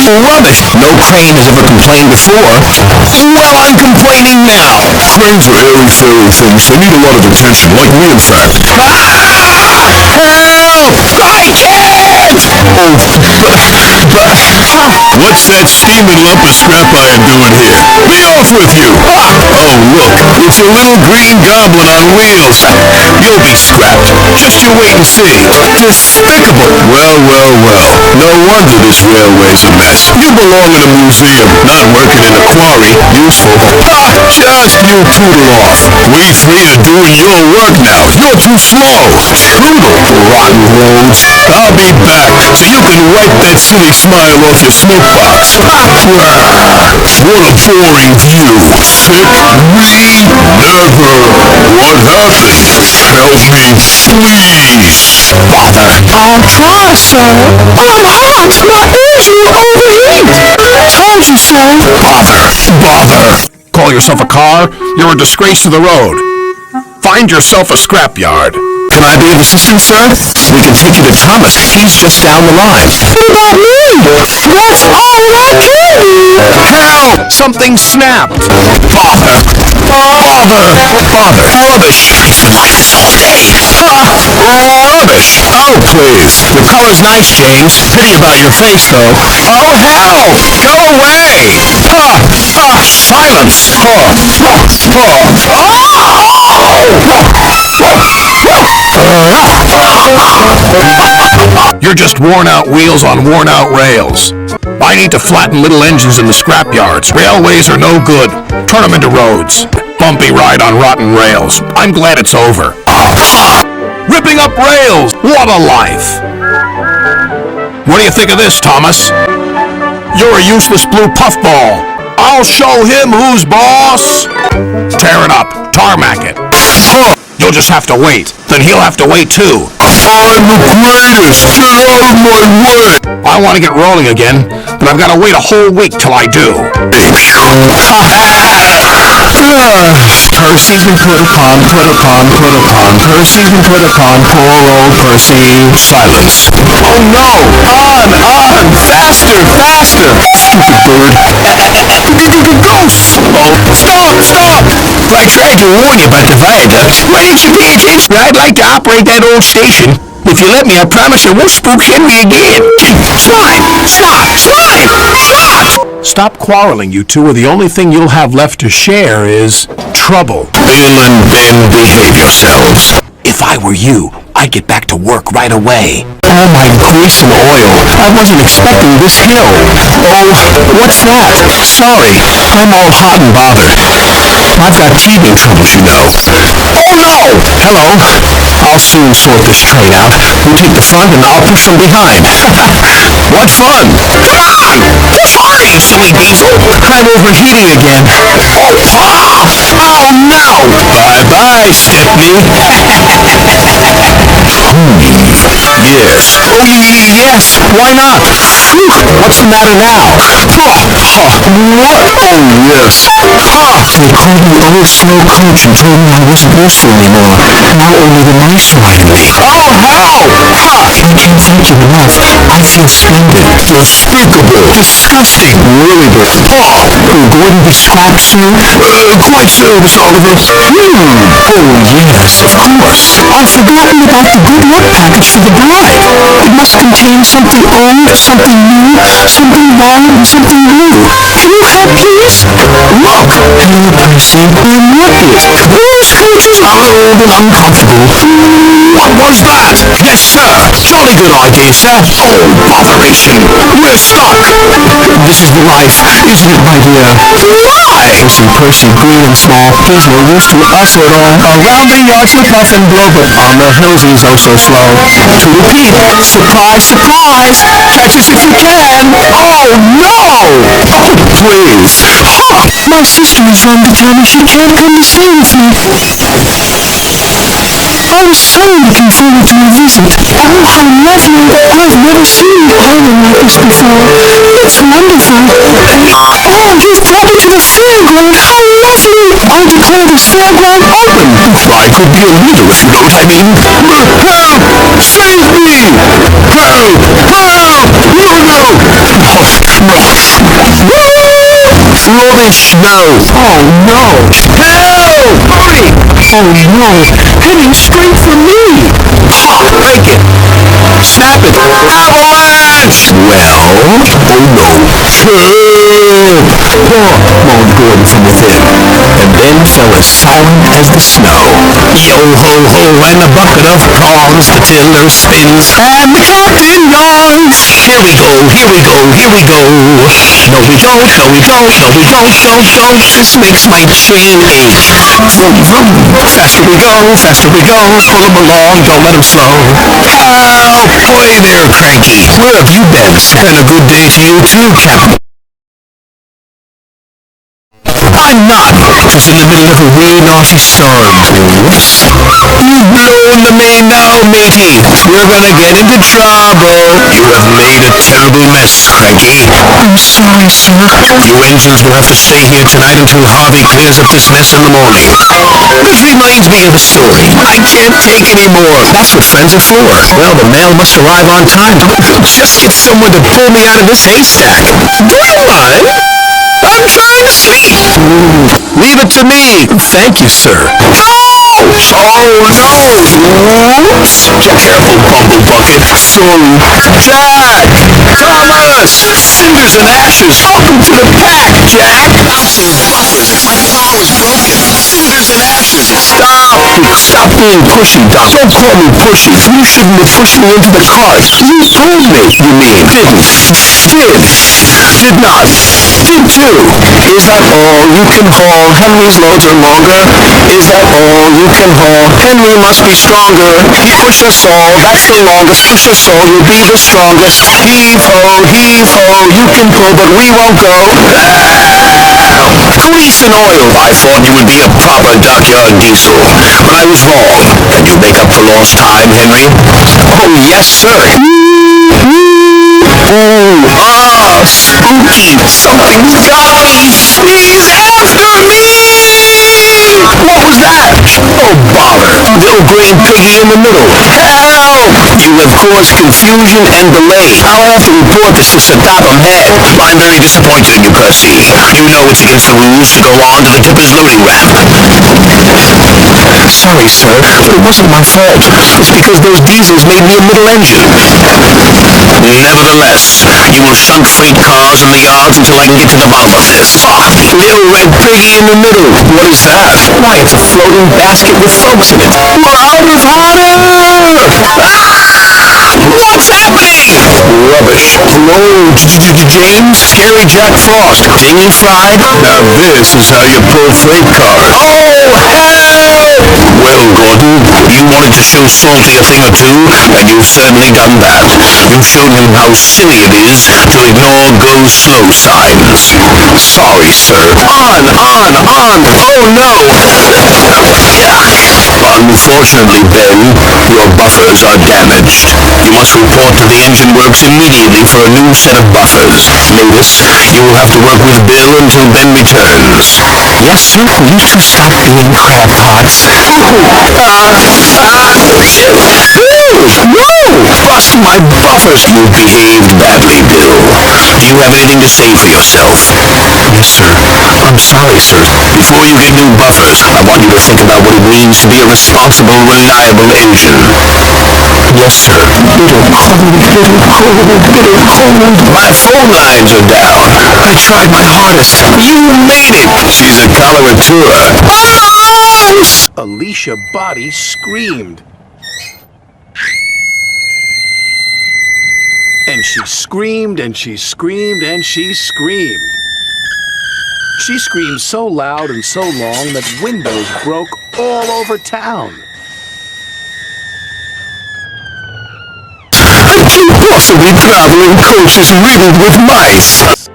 Rubbish. No crane has ever complained before. Well, I'm complaining now. Cranes are airy-fairy things. They need a lot of attention, like me, in fact. Help! I can't! What's that steaming lump of scrap iron doing here? Be off with you! Oh, look, it's a little green goblin on wheels. You'll be scrapped. Just you wait and see. Despicable. Well, well, well. No wonder this railway's a mess. You belong in a museum, not working in a quarry. Useful. Just you tootle off. We three are doing your work now. You're too slow. Tootle, rotten roads. I'll be back, so you can wipe that silly smile off your smoke box. What a boring view. Sick? Me? Never. What happened? Help me, please. Bother. I'll try, sir. I'm hot. My ears will overheat. Told you so. Bother. Call yourself a car? You're a disgrace to the road. Find yourself a scrapyard. Can I be of assistance, sir? We can take you to Thomas. He's just down the line. What about me? That's all I can do. Help! Something snapped. Bother. Rubbish. It's been like this all day. Rubbish. Oh, please. The color's nice, James. Pity about your face, though. Oh, hell! Go away! Silence! You're just worn-out wheels on worn-out rails. I need to flatten little engines in the scrapyards. Railways are no good. Turn them into roads. Bumpy ride on rotten rails. I'm glad it's over. Ripping up rails! What a life! What do you think of this, Thomas? You're a useless blue puffball. I'll show him who's boss. Tear it up. Tarmac it. You'll just have to wait. Then he'll have to wait too. I'm the greatest! Get out of my way! I want to get rolling again, but I've got to wait a whole week till I do. Percy's been put upon. Percy's been put upon. Poor old Percy. Silence. Oh no! On! Faster! Stupid bird. Ghosts! Stop! I tried to warn you about the viaduct. Why didn't you pay attention? I'd like to operate that old station. If you let me, I promise I won't spook Henry again. Slide! Stop quarreling, you two, or the only thing you'll have left to share is trouble. Bill and Ben, behave yourselves. If I were you, I'd get back to work right away. Oh, my grease and oil. I wasn't expecting this hill. Oh, what's that? Sorry, I'm all hot and bothered. I've got teething troubles, you know. Oh, no! Hello. I'll soon sort this train out. You take the front and I'll push from behind. What fun! Come on! Push harder, you silly diesel! I'm overheating again. Oh, no! Bye-bye, Stepney. Yes. Oh, yes. Why not? Phew, what's the matter now? What? Oh, yes. They called me old slow coach and told me I wasn't useful anymore. Now only the mice are riding me. Oh, hell! I can't thank you enough. I feel splendid. Despicable. Disgusting. Really good. Will Gordon be scrapped soon? Quite so, Miss Oliver. Oh, yes, of course. I've forgotten about the good luck package for the bride. It must contain something old, something new, something wrong, and something new. Can you help, please? Look! Hello, Percy. What is it? Those coaches are old and uncomfortable. What was that? Yes, sir. Jolly good idea, sir. Oh, botheration. We're stuck. This is the life, isn't it, my dear? Why? Listen, Percy, great and small, he's no use to us at all. Around the yards we puff and blow, but on the hills he's oh so slow. To repeat, surprise! Catch us if you can! Oh, no! Oh, please. My sister is on to tell me she can't come to stay with me. I'm so looking forward to your visit. Oh, how lovely. I've never seen an island like this before. It's wonderful. Oh, you've brought me to the fairground. How lovely. I declare this fairground open. I could be a widow if you know what I mean. Help! Save me! Help! No! Rubbish! No! Oh no! Help! Hurry! Oh no! Heading straight for me! Break it! Snap it! Avalanche! Well? Oh no! Moaned Gordon from within, and then fell as silent as the snow. Yo-ho-ho, and a bucket of prawns, the tiller spins, and the captain yawns. Here we go, here we go, here we go. No we don't, no we don't, no we don't. This makes my chin ache. Vroom, vroom. Faster we go, pull them along, don't let them slow. Help! Boy there, Cranky. Where have you been? And a good day to you too, Captain. I'm not. Just in the middle of a really naughty storm. Whoops. You've blown the main now, matey. We're gonna get into trouble. You have made a terrible mess, Cranky. I'm sorry, sir. You engines will have to stay here tonight until Harvey clears up this mess in the morning. This reminds me of a story. I can't take any more. That's what friends are for. Well, the mail must arrive on time. Just get someone to pull me out of this haystack. What? I'm trying to sleep. Leave it to me. Thank you, sir. Oh, no. Oops. Careful, Bumble Bucket. Sorry. Jack! Thomas! Cinders and ashes. Welcome to the pack, Jack. Bouncing buffers. It's like the car was broken. Cinders and ashes. Stop being pushy, Doc. Don't call me pushy. You shouldn't have pushed me into the cart. You told me. You mean didn't. Did not. Did too. Is that all you can haul? Henry's loads are longer. Is that all you can haul? Henry must be stronger. Push us all. That's the longest. Push us all. You'll be the strongest. Heave ho, heave ho. You can pull, but we won't go. Grease and oil. I thought you would be a proper dockyard diesel, but I was wrong. Can you make up for lost time, Henry? Oh, yes, sir. Spooky. Something's got me. Please after me! What was that? Oh, bother. Little green piggy in the middle. Help! You have caused confusion and delay. I'll have to report this to Sir Topham Head. I'm very disappointed in you, Percy. You know it's against the rules to go on to the tipper's loading ramp. Sorry, sir, but it wasn't my fault. It's because those diesels made me a middle engine. Nevertheless, you will shunt freight cars in the yards until I can get to the bottom of this. Little red piggy in the middle. What is that? Why, it's a floating basket with folks in it. We're out of water! What's happening? Rubbish. Hello, James? Scary Jack Frost. Dinghy fried? Now this is how you pull freight cars. Oh, help! Well, Gordon, you wanted to show Salty a thing or two, and you've certainly done that. You've shown him how silly it is to ignore go-slow signs. Sorry, sir. On! Oh, no! Unfortunately, Ben, your buffers are damaged. You must report to the engine works immediately for a new set of buffers. Mavis, you will have to work with Bill until Ben returns. Yes, sir. You two stop being crab pots. Whoa! Bust my buffers! You behaved badly, Bill. Do you have anything to say for yourself? Yes, sir. I'm sorry, sir. Before you get new buffers, I want you to think about what it means to be a responsible, reliable engine. Yes, sir. Bitter cold. My phone lines are down. I tried my hardest. You made it! She's a coloratura. Oh! Alicia Body screamed. And she screamed, and she screamed, and she screamed. She screamed so loud and so long that windows broke all over town. Possibly traveling coaches riddled with mice.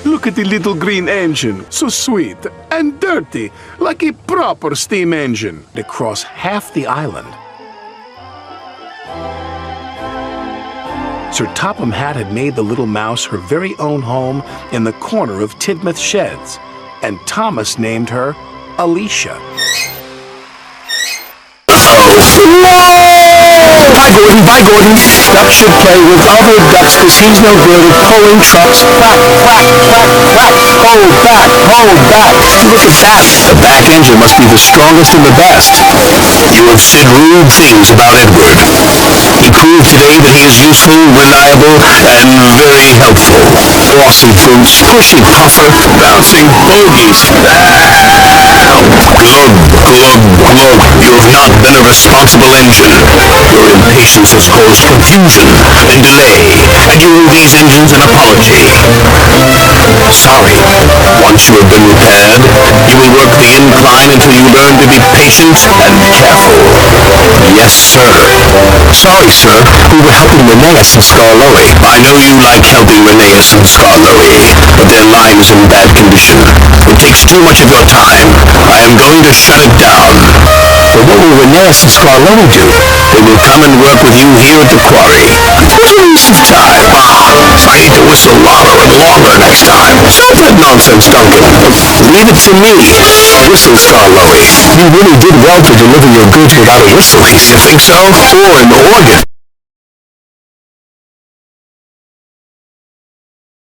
Look at the little green engine, so sweet and dirty, like a proper steam engine. Across half the island. Sir Topham Hatt had made the little mouse her very own home in the corner of Tidmouth Sheds, and Thomas named her Alicia. Whoa! My Gordon, bye, Gordon. Duck should play with other ducks because he's no good at pulling trucks. Quack, quack, quack, quack. Hold back, hold back. Look at that. The back engine must be the strongest and the best. You have said rude things about Edward. He proved today that he is useful, reliable, and very helpful. Bossy boots, pushy puffer, Bouncing bogies. Glug, glug, glug. You have not been a responsible engine. Your impatience has caused confusion and delay, and you owe these engines an apology. Sorry. Once you have been repaired, you will work the incline until you learn to be patient and careful. Yes, sir. Sorry, sir. We were helping Linnaeus and Scarloe. I know you like helping Linnaeus and Scarloe, but their line is in bad condition. It takes too much of your time. I am going to shut it down. But what will Linnaeus and Scarloe do? They will come and work with you here at the quarry. What a waste of time. I need to whistle louder and longer next time. Stop that nonsense, Duncan. Leave it to me. Whistle, Scarloe. You really did well to deliver your goods without a whistle. You think so? Or an organ.